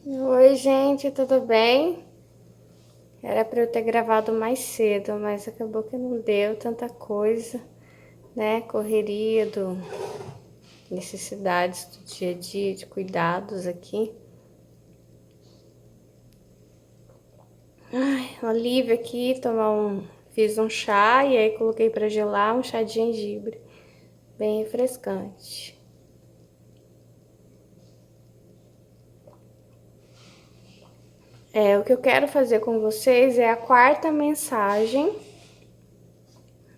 Oi, gente, tudo bem? Era para eu ter gravado mais cedo, mas acabou que não deu tanta coisa, né? Correria do necessidades do dia a dia, de cuidados aqui. Ai, Olivia aqui, fiz um chá e aí coloquei para gelar um chá de gengibre, bem refrescante. O que eu quero fazer com vocês é a quarta mensagem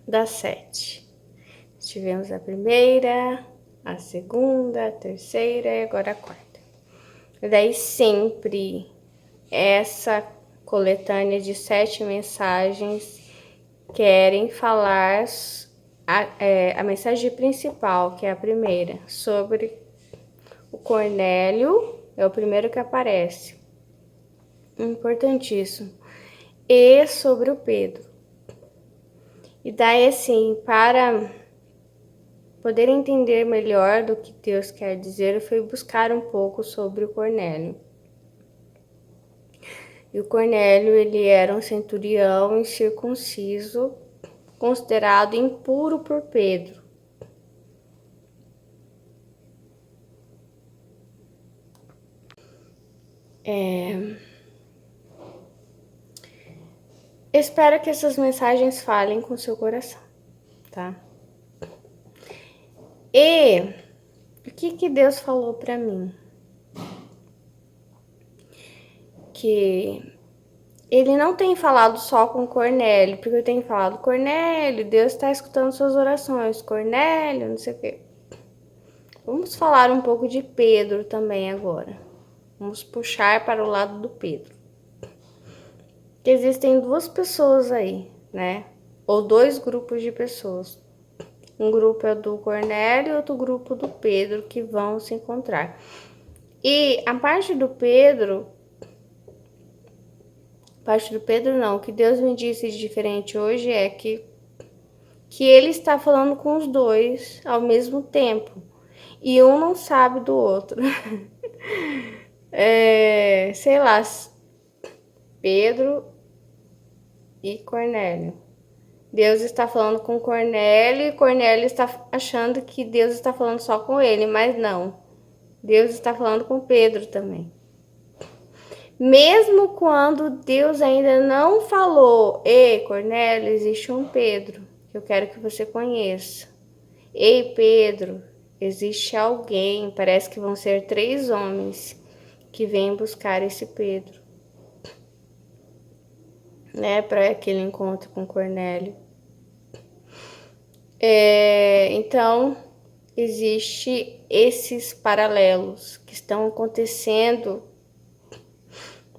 das 7. Tivemos a primeira, a segunda, a terceira e agora a quarta. E daí sempre essa coletânea de 7 mensagens querem falar a mensagem principal, que é a primeira, sobre o Cornélio, é o primeiro que aparece. Importantíssimo. E sobre o Pedro. E daí, assim, para poder entender melhor do que Deus quer dizer, eu fui buscar um pouco sobre o Cornélio. E o Cornélio, ele era um centurião incircunciso, considerado impuro por Pedro. Espero que essas mensagens falem com seu coração, tá? E o que Deus falou para mim? Que ele não tem falado só com Cornélio, porque eu tenho falado, Cornélio, Deus está escutando suas orações, Cornélio, não sei o quê. Vamos falar um pouco de Pedro também agora. Vamos puxar para o lado do Pedro. Que existem duas pessoas aí, né? Ou dois grupos de pessoas. Um grupo é do Cornélio e outro grupo do Pedro que vão se encontrar. E a parte do Pedro não, o que Deus me disse de diferente hoje é que ele está falando com os dois ao mesmo tempo. E um não sabe do outro. Sei lá, Pedro e Cornélio. Deus está falando com Cornélio e Cornélio está achando que Deus está falando só com ele, mas não. Deus está falando com Pedro também. Mesmo quando Deus ainda não falou, ei, Cornélio, existe um Pedro que eu quero que você conheça. Ei, Pedro, existe alguém, parece que vão ser 3 homens que vêm buscar esse Pedro, né, para aquele encontro com Cornélio. Então, existe esses paralelos que estão acontecendo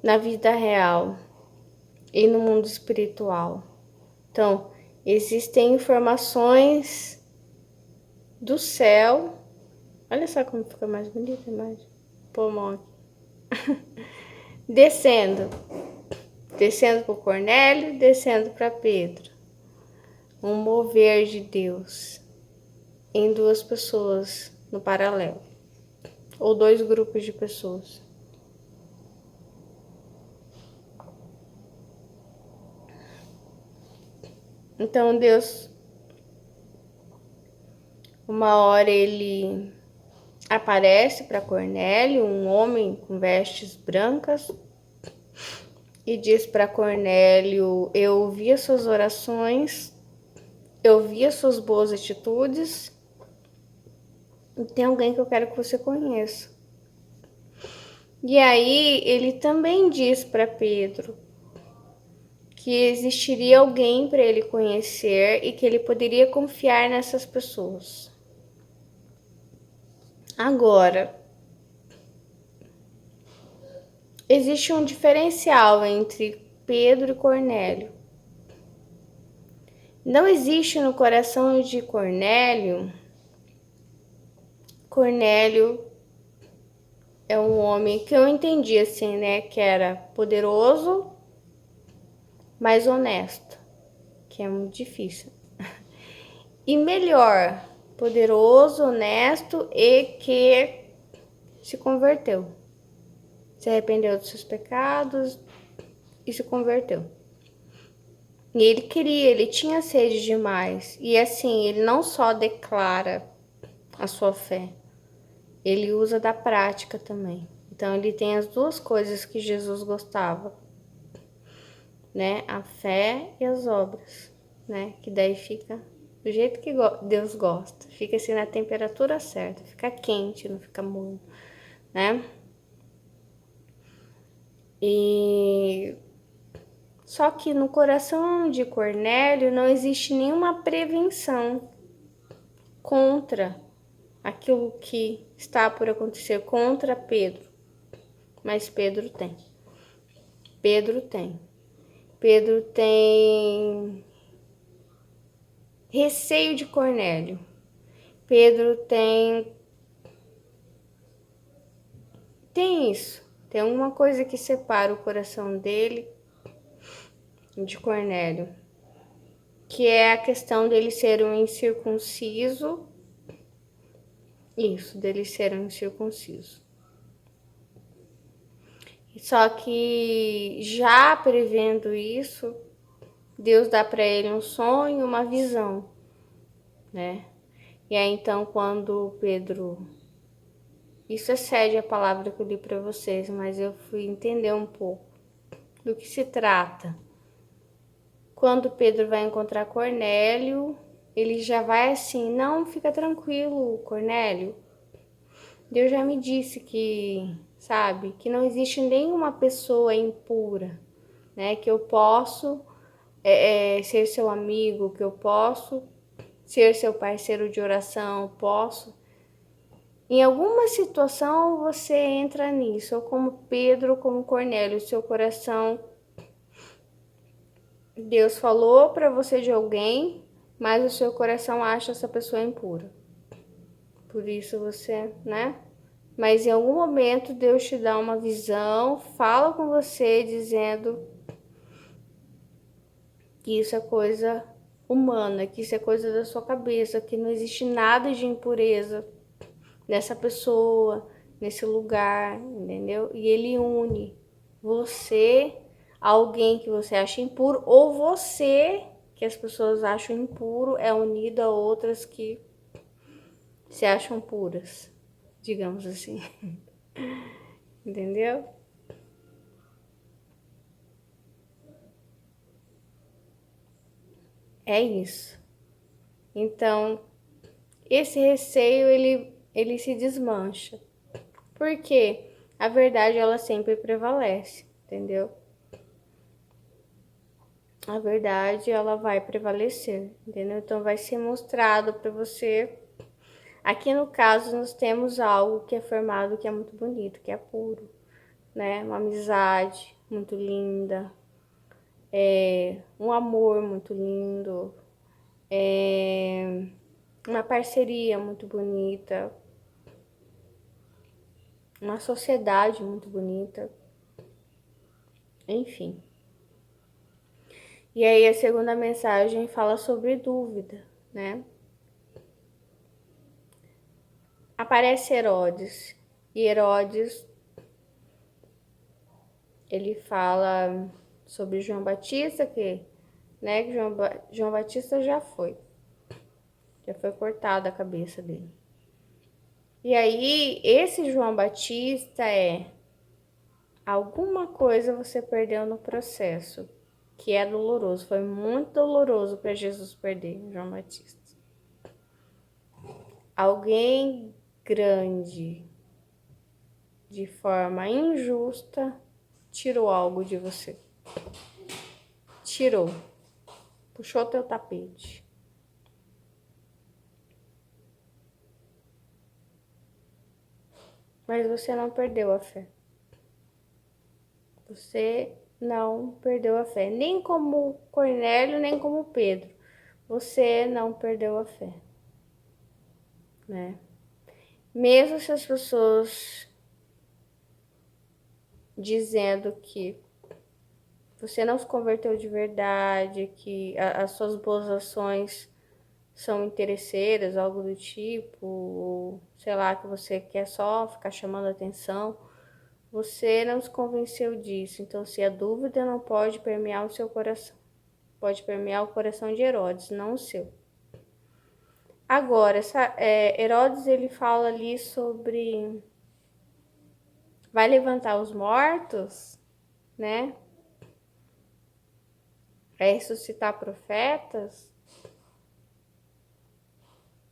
na vida real e no mundo espiritual. Então, existem informações do céu. Olha só como fica mais bonita a imagem. Pulmão aqui. Descendo para o Cornélio, descendo para Pedro. Um mover de Deus em duas pessoas no paralelo, ou dois grupos de pessoas. Então Deus, uma hora ele aparece para Cornélio, um homem com vestes brancas, e diz para Cornélio: eu ouvi as suas orações, eu vi as suas boas atitudes, e tem alguém que eu quero que você conheça. E aí ele também diz para Pedro que existiria alguém para ele conhecer e que ele poderia confiar nessas pessoas. Agora, existe um diferencial entre Pedro e Cornélio. Não existe no coração de Cornélio. Cornélio é um homem que eu entendi assim, né? Que era poderoso, mas honesto, que é muito difícil. E melhor, poderoso, honesto e que se converteu. se arrependeu dos seus pecados e se converteu. E ele tinha sede demais. E assim, ele não só declara a sua fé, ele usa da prática também. Então ele tem as duas coisas que Jesus gostava, né? A fé e as obras, né? Que daí fica do jeito que Deus gosta. Fica assim na temperatura certa, fica quente, não fica morno, né? E só que no coração de Cornélio não existe nenhuma prevenção contra aquilo que está por acontecer contra Pedro. Mas Pedro tem. Pedro tem. Pedro tem receio de Cornélio. Pedro tem isso. Tem uma coisa que separa o coração dele de Cornélio, que é a questão dele ser um incircunciso. Isso, dele ser um incircunciso. Só que já prevendo isso, Deus dá para ele um sonho, uma visão, né? E aí então quando Pedro, isso excede a palavra que eu li para vocês, mas eu fui entender um pouco do que se trata. Quando Pedro vai encontrar Cornélio, ele já vai assim: não, fica tranquilo, Cornélio. Deus já me disse que, sabe, que não existe nenhuma pessoa impura, né? Que eu posso ser seu amigo, que eu posso ser seu parceiro de oração, posso. Em alguma situação você entra nisso, ou como Pedro, ou como Cornélio, seu coração, Deus falou para você de alguém, mas o seu coração acha essa pessoa impura. Por isso você, né? Mas em algum momento Deus te dá uma visão, fala com você dizendo que isso é coisa humana, que isso é coisa da sua cabeça, que não existe nada de impureza nessa pessoa, nesse lugar, entendeu? E ele une você a alguém que você acha impuro, ou você, que as pessoas acham impuro, é unido a outras que se acham puras, digamos assim. Entendeu? É isso. Então, esse receio, ele se desmancha. Porque a verdade, ela sempre prevalece, entendeu? A verdade, ela vai prevalecer, entendeu? Então, vai ser mostrado para você. Aqui, no caso, nós temos algo que é formado, que é muito bonito, que é puro, né? Uma amizade muito linda, um amor muito lindo, uma parceria muito bonita, uma sociedade muito bonita, enfim. E aí a segunda mensagem fala sobre dúvida, né? Aparece Herodes, e Herodes, ele fala sobre João Batista, né, que João Batista já foi cortada a cabeça dele. E aí, esse João Batista alguma coisa você perdeu no processo, que é doloroso. Foi muito doloroso para Jesus perder João Batista. Alguém grande, de forma injusta, tirou algo de você. Tirou. Puxou teu tapete. Mas você não perdeu a fé. Você não perdeu a fé. Nem como Cornélio, nem como Pedro. Você não perdeu a fé, né? Mesmo se as pessoas dizendo que você não se converteu de verdade, que as suas boas ações são interesseiras, algo do tipo, ou sei lá, que você quer só ficar chamando atenção, Você não se convenceu disso, então se a dúvida não pode permear o seu coração, pode permear o coração de Herodes, não o seu. Agora, Herodes ele fala ali sobre vai levantar os mortos, né? Vai ressuscitar profetas.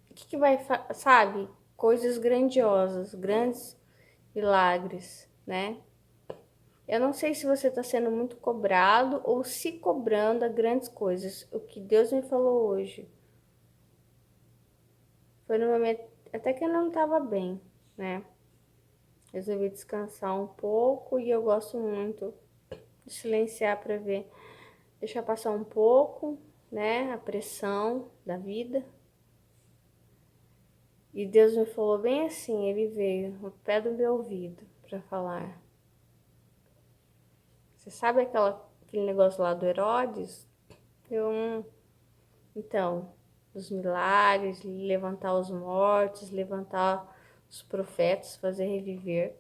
O que vai, sabe? Coisas grandiosas, grandes milagres, né? Eu não sei se você está sendo muito cobrado ou se cobrando a grandes coisas. O que Deus me falou hoje foi no momento até que eu não estava bem, né? Resolvi descansar um pouco e eu gosto muito de silenciar para ver, deixar passar um pouco, né? A pressão da vida. E Deus me falou bem assim, ele veio no pé do meu ouvido para falar. Você sabe aquele negócio lá do Herodes? Então, os milagres, levantar os mortos, levantar os profetas, fazer reviver.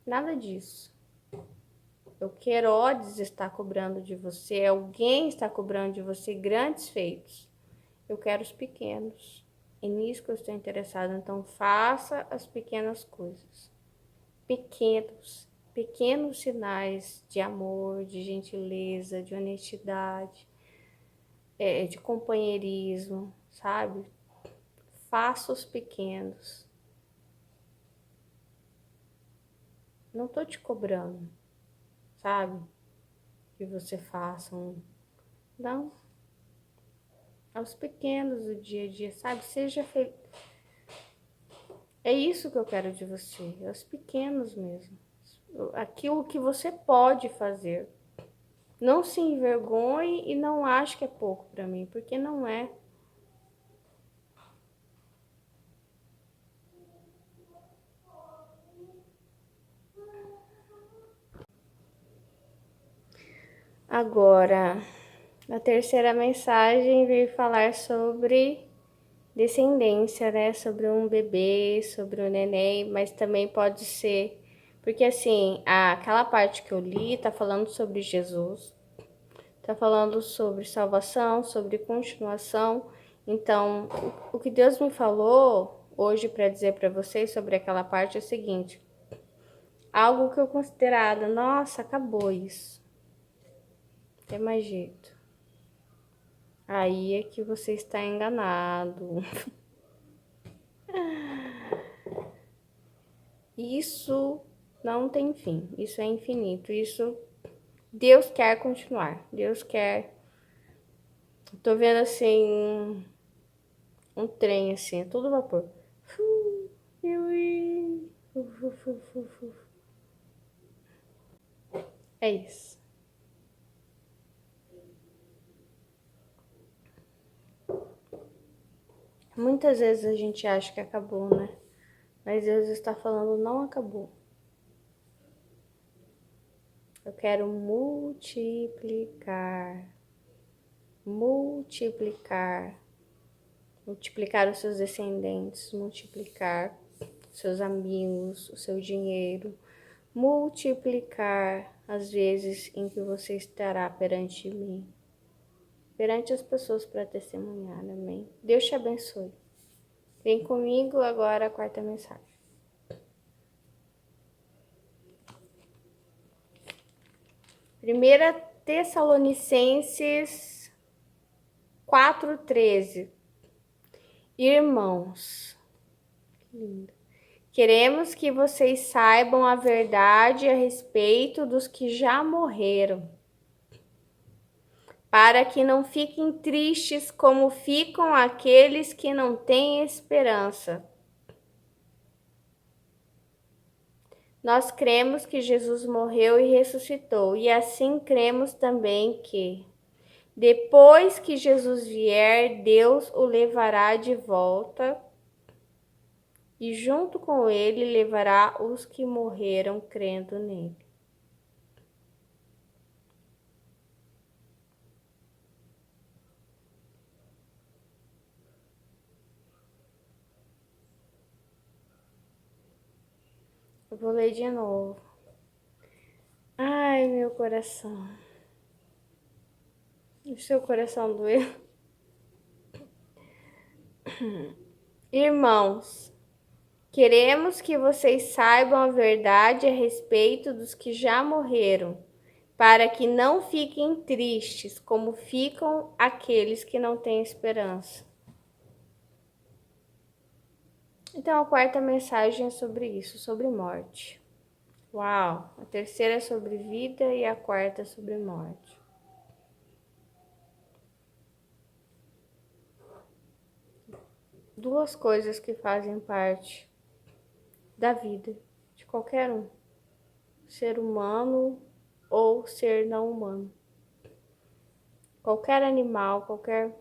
Nada disso. O que Herodes está cobrando de você, alguém está cobrando de você grandes feitos. Eu quero os pequenos. É nisso que eu estou interessada. Então, faça as pequenas coisas. Pequenos sinais de amor, de gentileza, de honestidade, de companheirismo, sabe? Faça os pequenos. Não tô te cobrando, sabe? Que você faça um. Não. Aos pequenos do dia a dia, sabe? Seja feliz. É isso que eu quero de você. Aos pequenos mesmo. Aquilo que você pode fazer. Não se envergonhe e não ache que é pouco para mim, porque não é. Agora, a terceira mensagem veio falar sobre descendência, né? Sobre um bebê, sobre um neném, mas também pode ser. Porque assim, aquela parte que eu li tá falando sobre Jesus, tá falando sobre salvação, sobre continuação. Então, o que Deus me falou hoje para dizer para vocês sobre aquela parte é o seguinte: algo que eu considerava, nossa, acabou isso. Não tem mais jeito. Aí é que você está enganado. Isso não tem fim, isso é infinito, isso Deus quer continuar, Deus quer. Tô vendo assim um trem assim, todo vapor. É isso. Muitas vezes a gente acha que acabou, né? Mas Deus está falando, não acabou. Eu quero multiplicar, multiplicar, multiplicar os seus descendentes, multiplicar os seus amigos, o seu dinheiro, multiplicar as vezes em que você estará perante mim, perante as pessoas para testemunhar, amém? Deus te abençoe. Vem comigo agora a quarta mensagem. Primeira Tessalonicenses 4:13. Irmãos, que lindo. Queremos que vocês saibam a verdade a respeito dos que já morreram, para que não fiquem tristes como ficam aqueles que não têm esperança. Nós cremos que Jesus morreu e ressuscitou, e assim cremos também que, depois que Jesus vier, Deus o levará de volta e junto com ele levará os que morreram crendo nele. Eu vou ler de novo. Ai, meu coração. O seu coração doeu? Irmãos, queremos que vocês saibam a verdade a respeito dos que já morreram, para que não fiquem tristes como ficam aqueles que não têm esperança. Então, a quarta mensagem é sobre isso, sobre morte. Uau! A terceira é sobre vida e a quarta é sobre morte. Duas coisas que fazem parte da vida de qualquer um, ser humano ou ser não humano. Qualquer animal, qualquer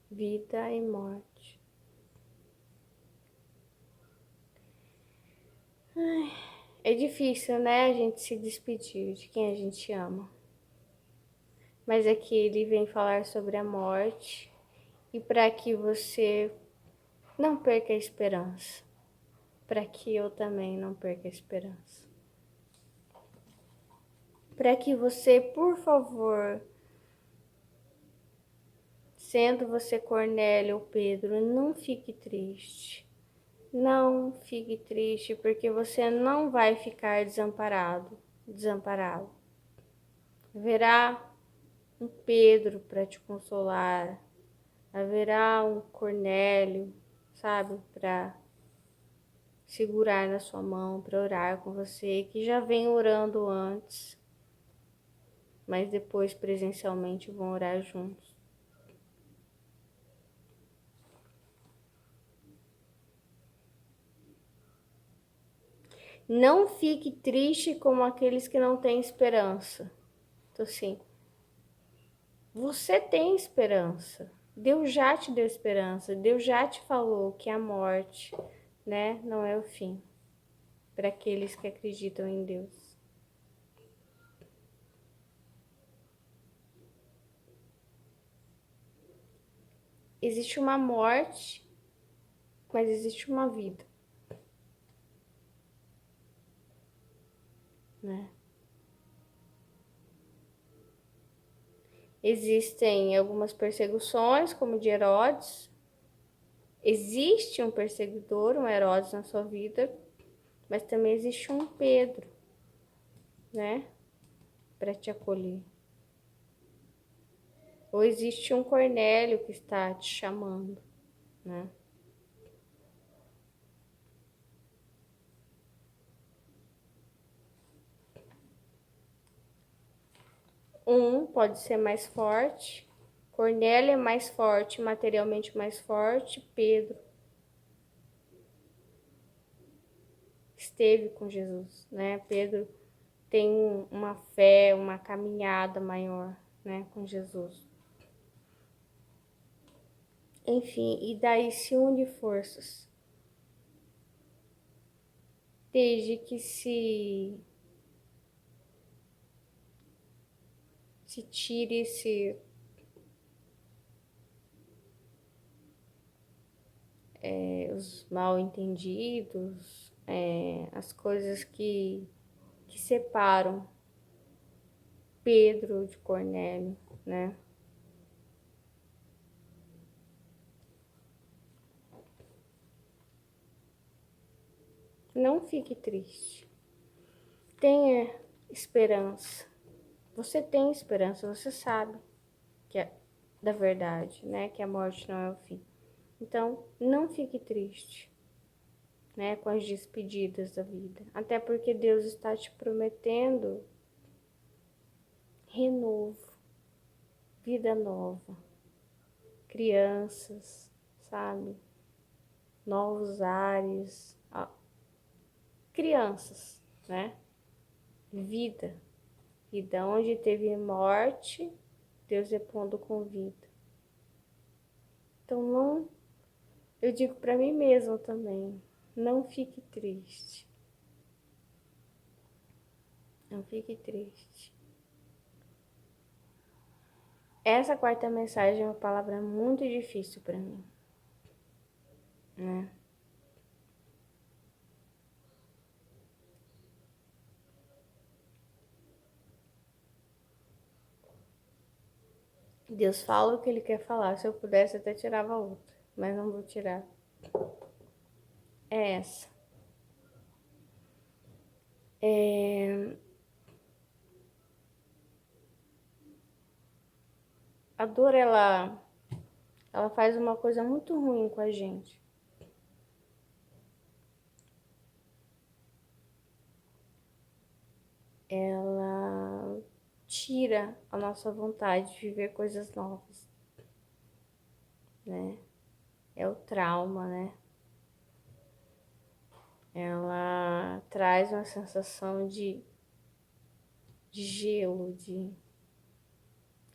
vida e morte. É difícil, né, a gente se despedir de quem a gente ama. Mas aqui ele vem falar sobre a morte e para que você não perca a esperança. Para que eu também não perca a esperança. Para que você, por favor, sendo você Cornélio ou Pedro, não fique triste. Não fique triste, porque você não vai ficar desamparado. Haverá um Pedro para te consolar. Haverá um Cornélio, sabe, para segurar na sua mão, para orar com você, que já vem orando antes, mas depois presencialmente vão orar juntos. Não fique triste como aqueles que não têm esperança. Então, assim, você tem esperança. Deus já te deu esperança. Deus já te falou que a morte, né, não é o fim para aqueles que acreditam em Deus. Existe uma morte, mas existe uma vida, né? Existem algumas perseguições, como de Herodes. Existe um perseguidor, um Herodes na sua vida, mas também existe um Pedro, né, para te acolher. Ou existe um Cornélio que está te chamando, né? Um pode ser mais forte, Cornélio é mais forte, materialmente mais forte, Pedro esteve com Jesus, né? Pedro tem uma fé, uma caminhada maior, né, com Jesus. Enfim, e daí se une forças. Desde que se tire os mal entendidos, as coisas que separam Pedro de Cornélio, né? Não fique triste. Tenha esperança. Você tem esperança, você sabe que é da verdade, né? Que a morte não é o fim. Então, não fique triste, né? Com as despedidas da vida. Até porque Deus está te prometendo renovo, vida nova, crianças, sabe? Novos ares, crianças, né? Vida. Vida onde teve morte, Deus repondo com vida. Então não, eu digo para mim mesma também, não fique triste. Não fique triste. Essa quarta mensagem é uma palavra muito difícil para mim, né? Deus fala o que ele quer falar. Se eu pudesse, até tirava outra, mas não vou tirar. É essa. A dor, ela faz uma coisa muito ruim com a gente. Ela tira a nossa vontade de viver coisas novas, né? É o trauma, né? Ela traz uma sensação de gelo, de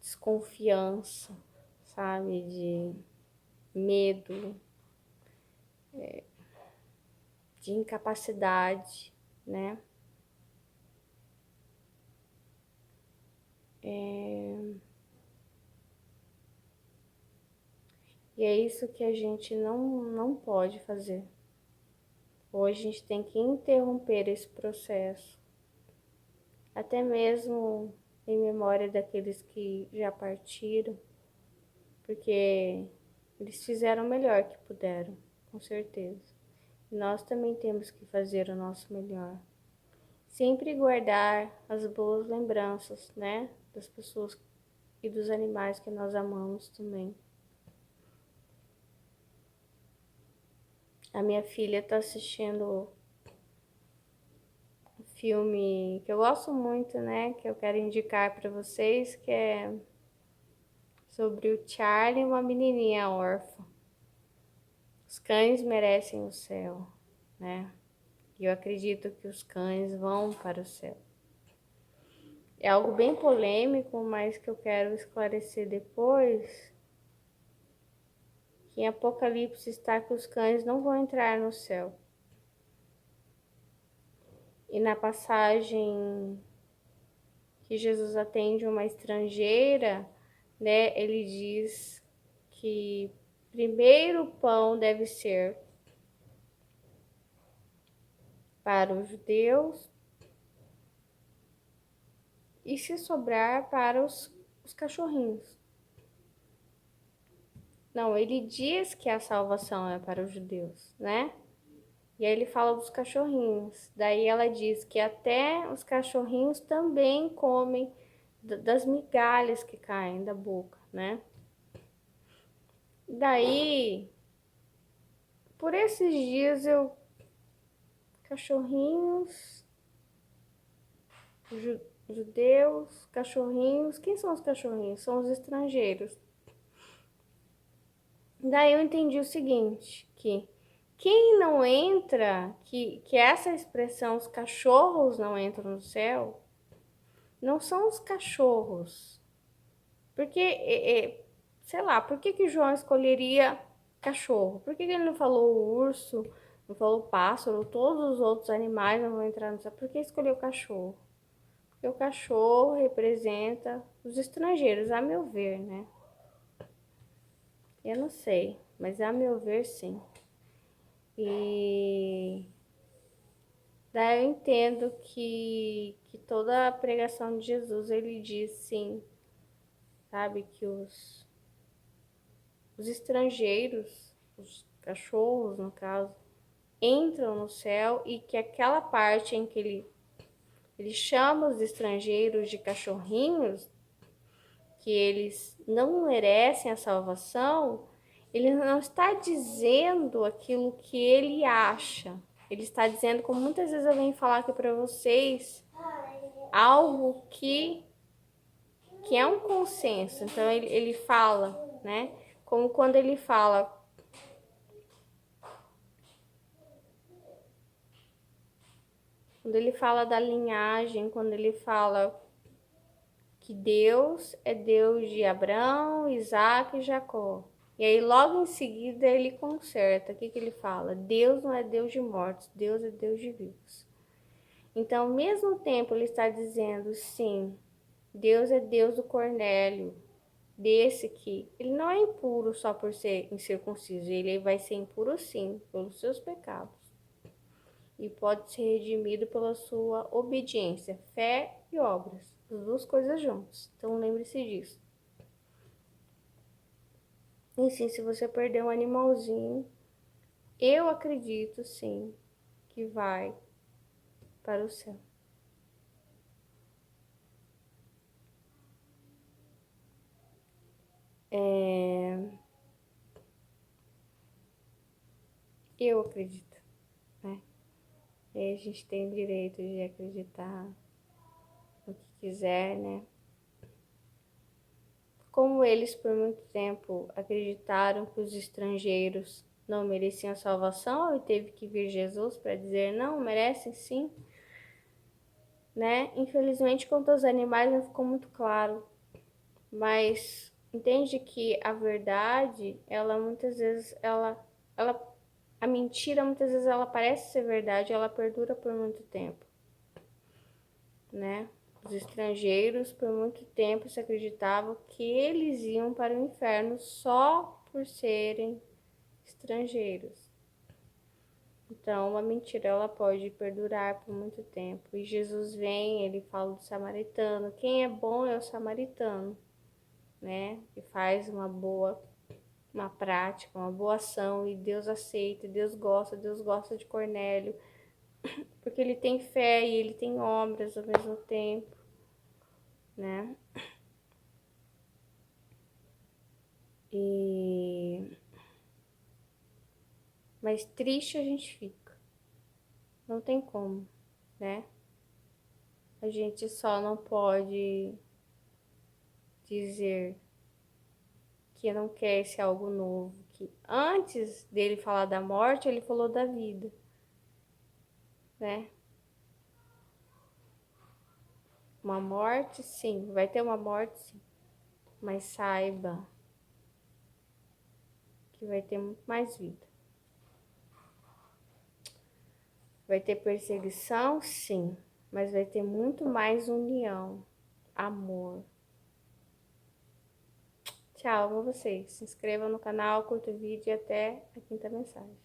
desconfiança, sabe? De medo, de incapacidade, né? E é isso que a gente não pode fazer. Hoje a gente tem que interromper esse processo, até mesmo em memória daqueles que já partiram, porque eles fizeram o melhor que puderam, com certeza. E nós também temos que fazer o nosso melhor. Sempre guardar as boas lembranças, né? Das pessoas e dos animais que nós amamos também. A minha filha está assistindo um filme que eu gosto muito, né? Que eu quero indicar para vocês, que é sobre o Charlie e uma menininha órfã. Os cães merecem o céu, né? E eu acredito que os cães vão para o céu. É algo bem polêmico, mas que eu quero esclarecer depois, que em Apocalipse está que os cães não vão entrar no céu. E na passagem que Jesus atende uma estrangeira, né, ele diz que primeiro o pão deve ser para os judeus e se sobrar para os cachorrinhos. Não, ele diz que a salvação é para os judeus, né? E aí ele fala dos cachorrinhos. Daí ela diz que até os cachorrinhos também comem das migalhas que caem da boca, né? Daí, por esses dias cachorrinhos, judeus, cachorrinhos. Quem são os cachorrinhos? São os estrangeiros. Daí eu entendi o seguinte, que quem não entra, que essa expressão, os cachorros não entram no céu, não são os cachorros. Porque, sei lá, por que João escolheria cachorro? Por que ele não falou urso, não falou pássaro, todos os outros animais não vão entrar no céu? Por que escolheu cachorro? Porque o cachorro representa os estrangeiros, a meu ver, né? Eu não sei, mas a meu ver, sim. E daí eu entendo que toda a pregação de Jesus, ele diz sim, sabe, que os estrangeiros, os cachorros, no caso, entram no céu e que aquela parte em que ele chama os estrangeiros de cachorrinhos, que eles não merecem a salvação, ele não está dizendo aquilo que ele acha. Ele está dizendo, como muitas vezes eu venho falar aqui para vocês, algo que é um consenso. Então ele fala, né? Como quando ele fala da linhagem, quando ele fala que Deus é Deus de Abraão, Isaac e Jacó. E aí logo em seguida ele conserta. O que ele fala? Deus não é Deus de mortos, Deus é Deus de vivos. Então, ao mesmo tempo, ele está dizendo, sim, Deus é Deus do Cornélio, desse que ele não é impuro só por ser incircunciso, ele vai ser impuro sim, pelos seus pecados. E pode ser redimido pela sua obediência, fé e obras, as duas coisas juntas. Então lembre-se disso. E sim, se você perder um animalzinho, eu acredito sim que vai para o céu. Eu acredito, né? E a gente tem o direito de acreditar no que quiser, né? Como eles por muito tempo acreditaram que os estrangeiros não mereciam salvação e teve que vir Jesus para dizer não, merecem sim, né? Infelizmente, quanto aos animais não ficou muito claro, mas entende que a verdade, ela muitas vezes ela a mentira muitas vezes ela parece ser verdade, ela perdura por muito tempo, né? Os estrangeiros por muito tempo se acreditavam que eles iam para o inferno só por serem estrangeiros. Então, a mentira ela pode perdurar por muito tempo. E Jesus vem, ele fala do samaritano. Quem é bom é o samaritano, né? Que faz uma prática, uma boa ação e Deus aceita, Deus gosta de Cornélio, porque ele tem fé e ele tem obras ao mesmo tempo, né? E mas triste a gente fica. Não tem como, né? A gente só não pode dizer que não quer esse algo novo, que antes dele falar da morte, ele falou da vida, né? Uma morte, sim, vai ter uma morte, sim, mas saiba que vai ter muito mais vida. Vai ter perseguição, sim, mas vai ter muito mais união, amor. Tchau, amo vocês. Se inscreva no canal, curta o vídeo e até a quinta mensagem.